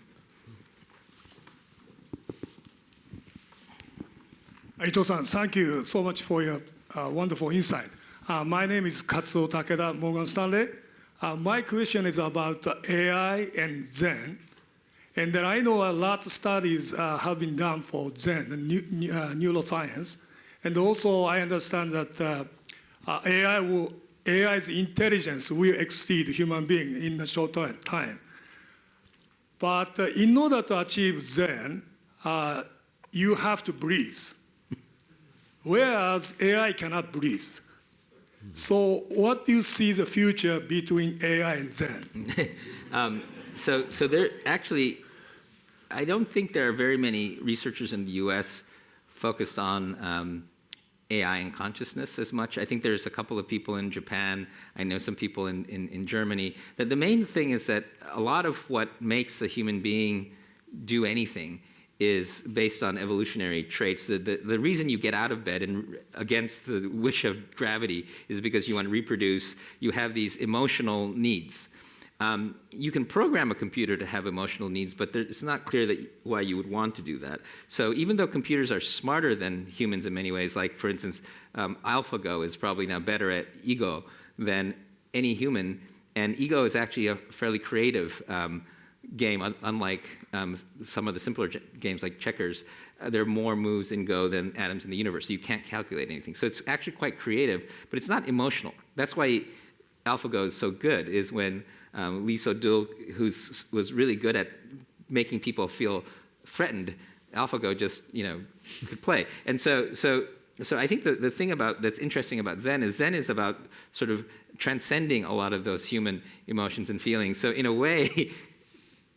Ito-san, thank you so much for your wonderful insight. My name is Katsuo Takeda, Morgan Stanley. My question is about AI and Zen. And then I know a lot of studies have been done for Zen, neuroscience. And also I understand that AI's intelligence will exceed human being in a short time. But in order to achieve Zen, you have to breathe, whereas AI cannot breathe. So what do you see the future between AI and Zen? So there actually, I don't think there are very many researchers in the US focused on AI and consciousness as much. I think there's a couple of people in Japan. I know some people in Germany. That the main thing is that a lot of what makes a human being do anything is based on evolutionary traits. The reason you get out of bed and against the wish of gravity is because you want to reproduce. You have these emotional needs. You can program a computer to have emotional needs, but it's not clear why you would want to do that. So even though computers are smarter than humans in many ways, like for instance, AlphaGo is probably now better at ego than any human, and ego is actually a fairly creative game, unlike some of the simpler games like checkers. There are more moves in Go than atoms in the universe, so you can't calculate anything. So it's actually quite creative, but it's not emotional. That's why AlphaGo is so good, is when Lee So-dul, who was really good at making people feel threatened, AlphaGo just could play. And so I think the thing that's interesting about Zen is about sort of transcending a lot of those human emotions and feelings. So in a way,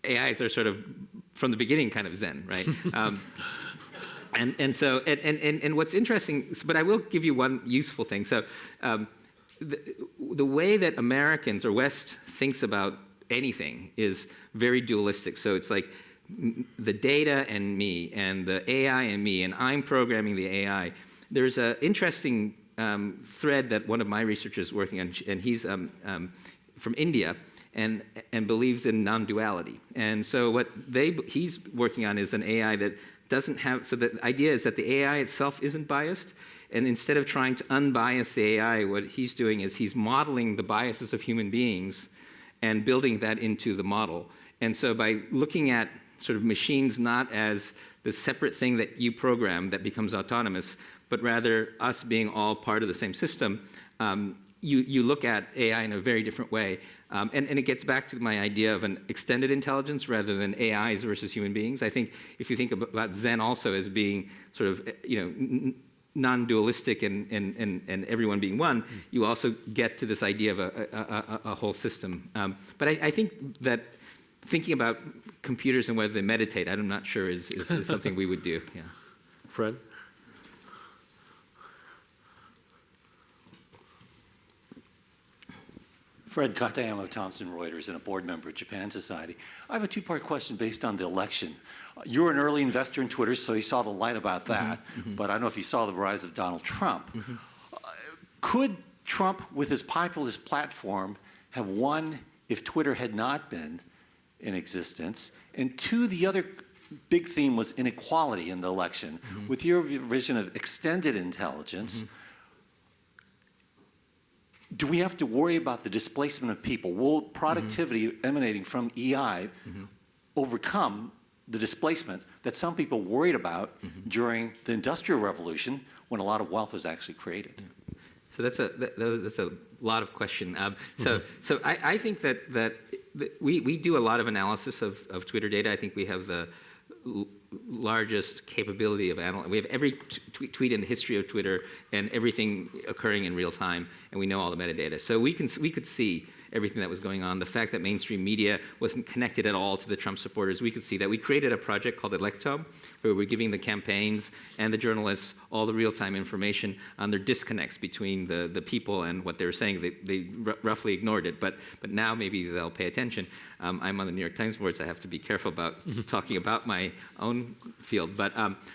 AIs are sort of from the beginning kind of Zen, right? And what's interesting, but I will give you one useful thing. So. The way that Americans or West thinks about anything is very dualistic. So it's like the data and me, and the AI and me, and I'm programming the AI. There's an interesting thread that one of my researchers is working on, and he's from India, and believes in non-duality. And so what he's working on is an AI that doesn't have, so the idea is that the AI itself isn't biased. And instead of trying to unbias the AI, what he's doing is he's modeling the biases of human beings and building that into the model. And so by looking at sort of machines not as the separate thing that you program that becomes autonomous, but rather us being all part of the same system, you look at AI in a very different way. And it gets back to my idea of an extended intelligence rather than AIs versus human beings. I think if you think about Zen also as being sort of, non-dualistic and everyone being one, you also get to this idea of a whole system. But I think that thinking about computers and whether they meditate, I'm not sure is something we would do. Yeah. Fred? Fred Katayama of Thomson Reuters and a board member of Japan Society. I have a two-part question based on the election. You were an early investor in Twitter, so you saw the light about that. But I don't know if you saw the rise of Donald Trump. Could Trump, with his populist platform, have won if Twitter had not been in existence? And two, the other big theme was inequality in the election. With your vision of extended intelligence, do we have to worry about the displacement of people? Will productivity emanating from EI overcome the displacement that some people worried about during the Industrial Revolution when a lot of wealth was actually created? So that's a lot of question. So I think that we do a lot of analysis of Twitter data. I think we have the largest capability of analyzing. We have every tweet in the history of Twitter and everything occurring in real time, and we know all the metadata. So we could see everything that was going on. The fact that mainstream media wasn't connected at all to the Trump supporters, we could see that. We created a project called Electome, where we're giving the campaigns and the journalists all the real-time information on their disconnects between the people and what they were saying. They roughly ignored it, but now maybe they'll pay attention. I'm on the New York Times board, so I have to be careful about talking about my own field. But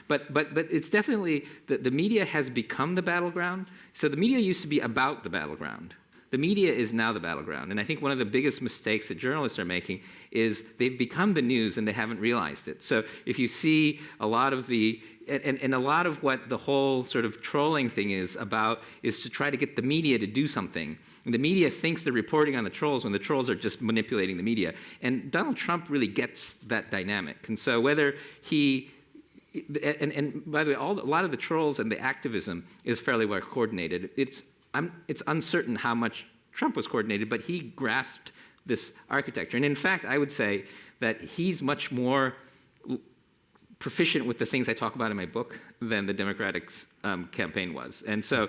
it's definitely, the media has become the battleground. So the media used to be about the battleground. The media is now the battleground. And I think one of the biggest mistakes that journalists are making is they've become the news and they haven't realized it. So if you see a lot of and a lot of what the whole sort of trolling thing is about is to try to get the media to do something. And the media thinks they're reporting on the trolls when the trolls are just manipulating the media. And Donald Trump really gets that dynamic. And so whether he, and by the way, a lot of the trolls and the activism is fairly well coordinated. It's uncertain how much Trump was coordinated, but he grasped this architecture. And in fact, I would say that he's much more proficient with the things I talk about in my book than the Democratic campaign was. And so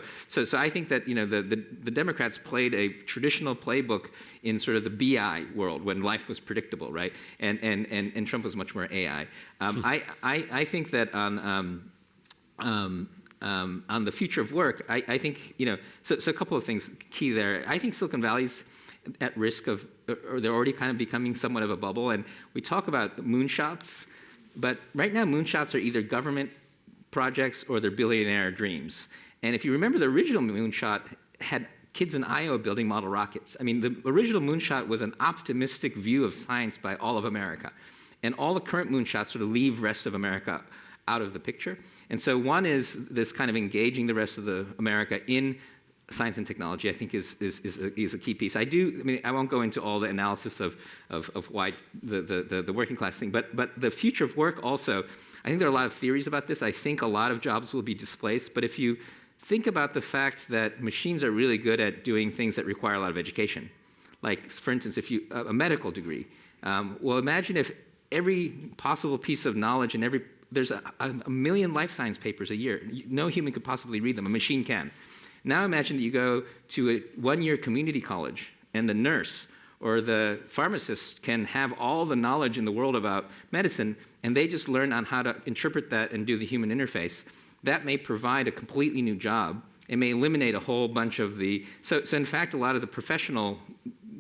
I think that the Democrats played a traditional playbook in sort of the BI world when life was predictable, right? And Trump was much more AI. I think that on the future of work, I think, so a couple of things key there. I think Silicon Valley's at risk of, or they're already kind of becoming somewhat of a bubble. And we talk about moonshots, but right now moonshots are either government projects or they're billionaire dreams. And if you remember, the original moonshot had kids in Iowa building model rockets. I mean, the original moonshot was an optimistic view of science by all of America. And all the current moonshots sort of leave rest of America out of the picture. And so one is this kind of engaging the rest of America in science and technology, I think is a key piece. I won't go into all the analysis of why the working class thing, but the future of work also, I think there are a lot of theories about this. I think a lot of jobs will be displaced, but if you think about the fact that machines are really good at doing things that require a lot of education, like, for instance, if you, a medical degree, well, imagine if every possible piece of knowledge and there's a million life science papers a year. No human could possibly read them. A machine can. Now imagine that you go to a one-year community college and the nurse or the pharmacist can have all the knowledge in the world about medicine and they just learn on how to interpret that and do the human interface. That may provide a completely new job. It may eliminate a whole bunch of so in fact, a lot of the professional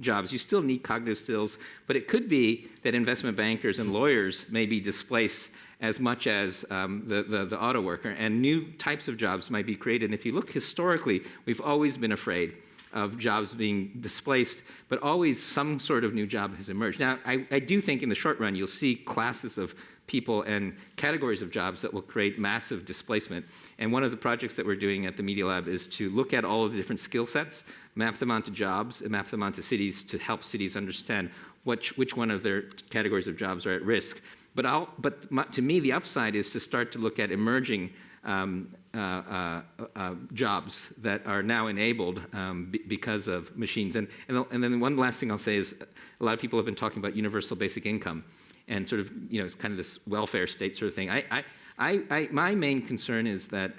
jobs, you still need cognitive skills, but it could be that investment bankers and lawyers may be displaced as much as the auto worker, and new types of jobs might be created. And if you look historically, we've always been afraid of jobs being displaced, but always some sort of new job has emerged. Now, I do think in the short run, you'll see classes of people and categories of jobs that will create massive displacement. And one of the projects that we're doing at the Media Lab is to look at all of the different skill sets, map them onto jobs, and map them onto cities to help cities understand which one of their categories of jobs are at risk. To me, the upside is to start to look at emerging jobs that are now enabled because of machines. And then one last thing I'll say is a lot of people have been talking about universal basic income and sort of, it's kind of this welfare state sort of thing. My main concern is that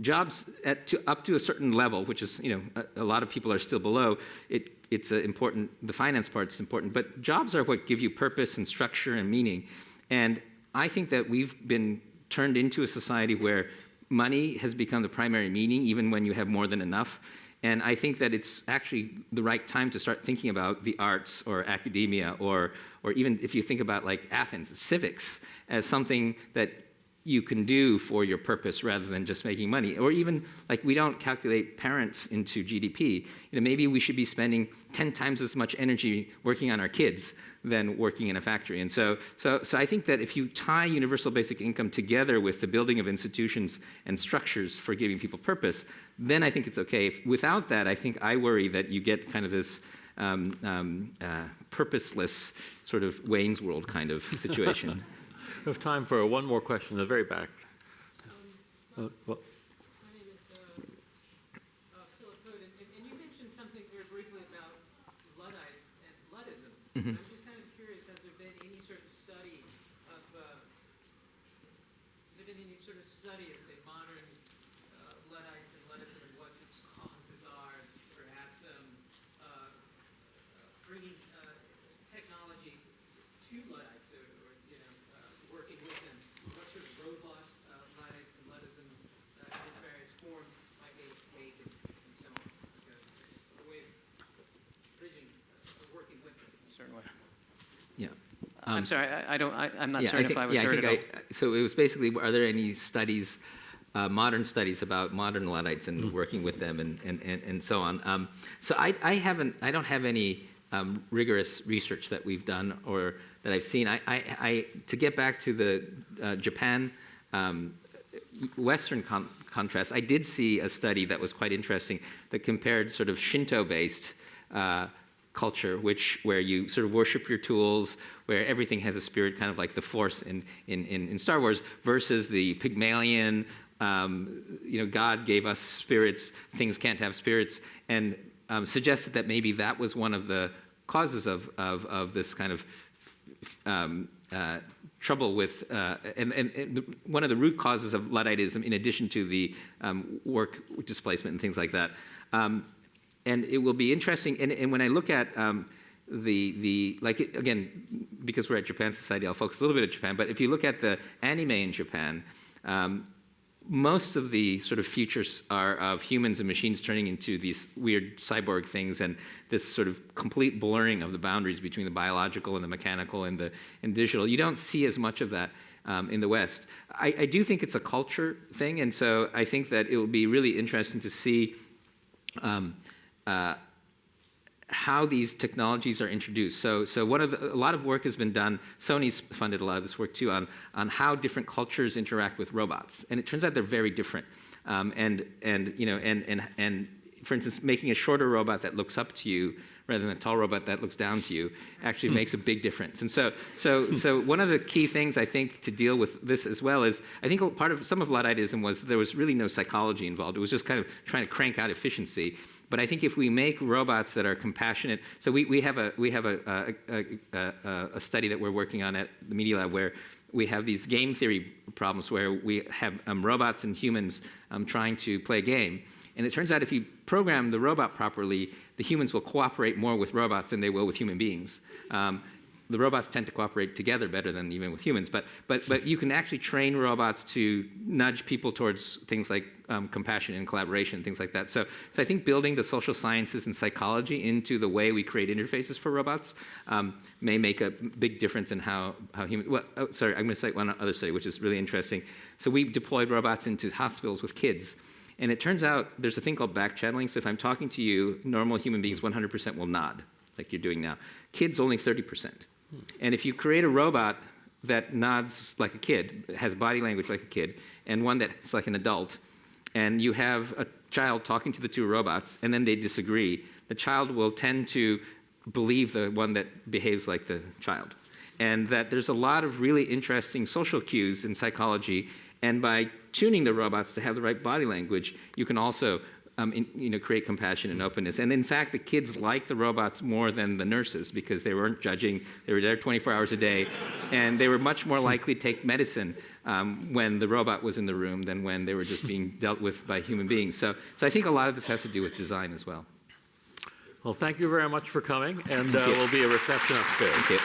jobs up to a certain level, which is, a lot of people are still below, it's important, the finance part is important, but jobs are what give you purpose and structure and meaning. And I think that we've been turned into a society where money has become the primary meaning, even when you have more than enough. And I think that it's actually the right time to start thinking about the arts or academia or even if you think about like Athens, civics as something that you can do for your purpose rather than just making money. Or even like we don't calculate parents into GDP. Maybe we should be spending 10 times as much energy working on our kids than working in a factory. And so I think that if you tie universal basic income together with the building of institutions and structures for giving people purpose, then I think it's okay. Without that, I think I worry that you get kind of this purposeless sort of Wayne's World kind of situation. We have time for one more question in the very back. My name is Philip Hood, and you mentioned something very briefly about Luddites and Luddism. I'm just kind of curious, has there been any sort of study of, say, modern Luddites and Luddism and what its causes are, perhaps bringing technology to Luddites or working with them? What sort of roadblocks Luddites and Luddism in its various forms might they take and so on? Like a way of bridging or working with them. Certainly. Yeah. I'm sorry, I'm not Yeah, certain if I was heard at all. So it was basically, are there any studies, modern studies about modern Luddites and working with them and so on? So I don't have any rigorous research that we've done or that I've seen. To get back to the Japan Western contrast, I did see a study that was quite interesting that compared sort of Shinto-based culture, where you sort of worship your tools, where everything has a spirit, kind of like the Force in Star Wars, versus the Pygmalion, God gave us spirits, things can't have spirits, and suggested that maybe that was one of the causes of this kind of trouble with, one of the root causes of Ludditism, in addition to the work displacement and things like that. And it will be interesting, and when I look at again, because we're at Japan Society, I'll focus a little bit at Japan, but if you look at the anime in Japan, most of the sort of futures are of humans and machines turning into these weird cyborg things, and this sort of complete blurring of the boundaries between the biological and the mechanical and the digital. You don't see as much of that in the West. I do think it's a culture thing, and so I think that it will be really interesting to see how these technologies are introduced. So a lot of work has been done. Sony's funded a lot of this work too on how different cultures interact with robots, and it turns out they're very different. And for instance, making a shorter robot that looks up to you rather than a tall robot that looks down to you actually makes a big difference. And so one of the key things I think to deal with this as well is, I think some of Ludditism was there was really no psychology involved. It was just kind of trying to crank out efficiency. But I think if we make robots that are compassionate, so we have a study that we're working on at the Media Lab where we have these game theory problems where we have robots and humans trying to play a game. And it turns out if you program the robot properly, the humans will cooperate more with robots than they will with human beings. The robots tend to cooperate together better than even with humans, but you can actually train robots to nudge people towards things like compassion and collaboration, things like that. So I think building the social sciences and psychology into the way we create interfaces for robots may make a big difference in how humans. Well, I'm going to cite one other study, which is really interesting. So we deployed robots into hospitals with kids. And it turns out there's a thing called back channeling. So if I'm talking to you, normal human beings 100% will nod, like you're doing now. Kids only 30%. And if you create a robot that nods like a kid, has body language like a kid, and one that's like an adult, and you have a child talking to the two robots, and then they disagree, the child will tend to believe the one that behaves like the child. And that there's a lot of really interesting social cues in psychology, and by tuning the robots to have the right body language, you can also create compassion and openness. And in fact, the kids like the robots more than the nurses because they weren't judging. They were there 24 hours a day. And they were much more likely to take medicine when the robot was in the room than when they were just being dealt with by human beings. So I think a lot of this has to do with design as well. Well, thank you very much for coming, and there will be a reception upstairs. Thank you.